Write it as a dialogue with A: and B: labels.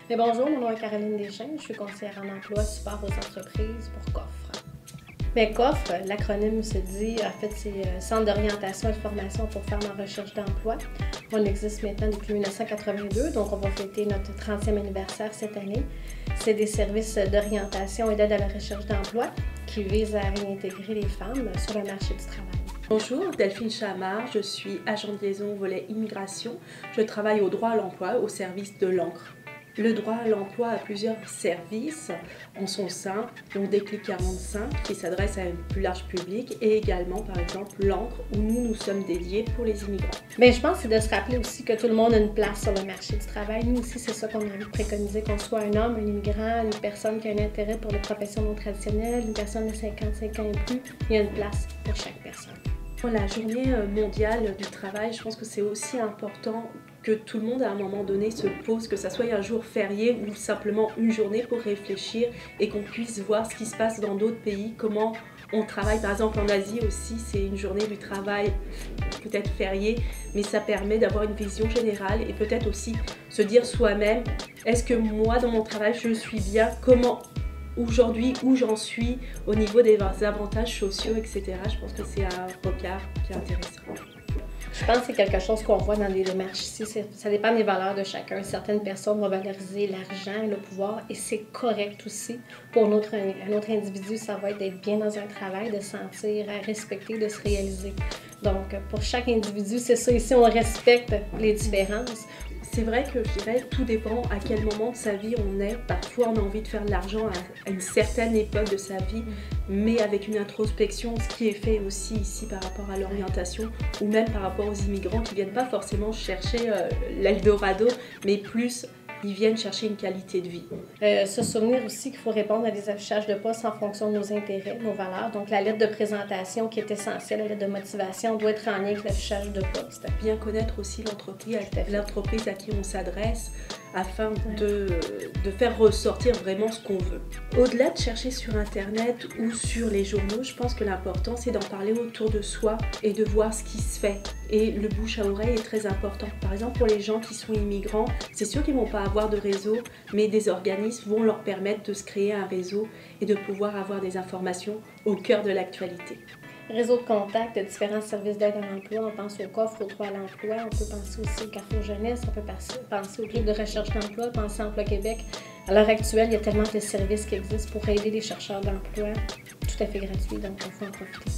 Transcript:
A: Mais bonjour, mon nom est Caroline Deschênes, je suis conseillère en emploi support aux entreprises pour COFRE. Mais COFRE, l'acronyme se dit, en fait, c'est Centre d'orientation et de formation pour femmes en recherche d'emploi. On existe maintenant depuis 1982, donc on va fêter notre 30e anniversaire cette année. C'est des services d'orientation et d'aide à la recherche d'emploi qui visent à réintégrer les femmes sur le marché du travail.
B: Bonjour, Delphine Chamard, je suis agent de liaison au volet immigration. Je travaille au droit à l'emploi au service de l'ANCRE. Le droit à l'emploi a plusieurs services en son sein, donc Déclic 45 qui s'adresse à un plus large public et également par exemple l'ANCRE où nous sommes dédiés pour les immigrants.
A: Bien, je pense que c'est de se rappeler aussi que tout le monde a une place sur le marché du travail. Nous aussi, c'est ça qu'on a envie de préconiser, qu'on soit un homme, un immigrant, une personne qui a un intérêt pour les professions non traditionnelles, une personne de 55 ans et plus, il y a une place pour chaque personne.
B: Pour la journée mondiale du travail, je pense que c'est aussi important que tout le monde à un moment donné se pose, que ça soit un jour férié ou simplement une journée pour réfléchir et qu'on puisse voir ce qui se passe dans d'autres pays, comment on travaille. Par exemple en Asie aussi, c'est une journée du travail peut-être férié, mais ça permet d'avoir une vision générale et peut-être aussi se dire soi-même, est-ce que moi dans mon travail je suis bien, comment aujourd'hui où j'en suis au niveau des avantages sociaux, etc. Je pense que c'est un regard qui est intéressant.
A: Je pense que c'est quelque chose qu'on voit dans les démarches ici. Ça dépend des valeurs de chacun. Certaines personnes vont valoriser l'argent et le pouvoir et c'est correct aussi. Pour un autre individu, ça va être d'être bien dans un travail, de se sentir respecté, de se réaliser. Donc, pour chaque individu, c'est ça. Ici, on respecte les différences.
B: C'est vrai que je dirais tout dépend à quel moment de sa vie on est. Parfois on a envie de faire de l'argent à une certaine époque de sa vie, mais avec une introspection, ce qui est fait aussi ici par rapport à l'orientation ou même par rapport aux immigrants qui viennent pas forcément chercher l'Eldorado, mais plus ils viennent chercher une qualité de vie.
A: Se souvenir aussi qu'il faut répondre à des affichages de poste en fonction de nos intérêts, nos valeurs. Donc, la lettre de présentation qui est essentielle, la lettre de motivation, doit être en lien avec l'affichage de poste.
B: Bien connaître aussi l'entreprise à qui on s'adresse afin de faire ressortir vraiment ce qu'on veut. Au-delà de chercher sur Internet ou sur les journaux, je pense que l'important c'est d'en parler autour de soi et de voir ce qui se fait. Et le bouche à oreille est très important. Par exemple, pour les gens qui sont immigrants, c'est sûr qu'ils ne vont pas avoir de réseau, mais des organismes vont leur permettre de se créer un réseau et de pouvoir avoir des informations au cœur de l'actualité.
A: Réseau de contact de différents services d'aide à l'emploi, on pense au COFRE, au droit à l'emploi, on peut penser aussi au Carrefour Jeunesse, on peut penser au club de recherche d'emploi, penser à Emploi Québec. À l'heure actuelle, il y a tellement de services qui existent pour aider les chercheurs d'emploi, tout à fait gratuit, donc il faut en profiter.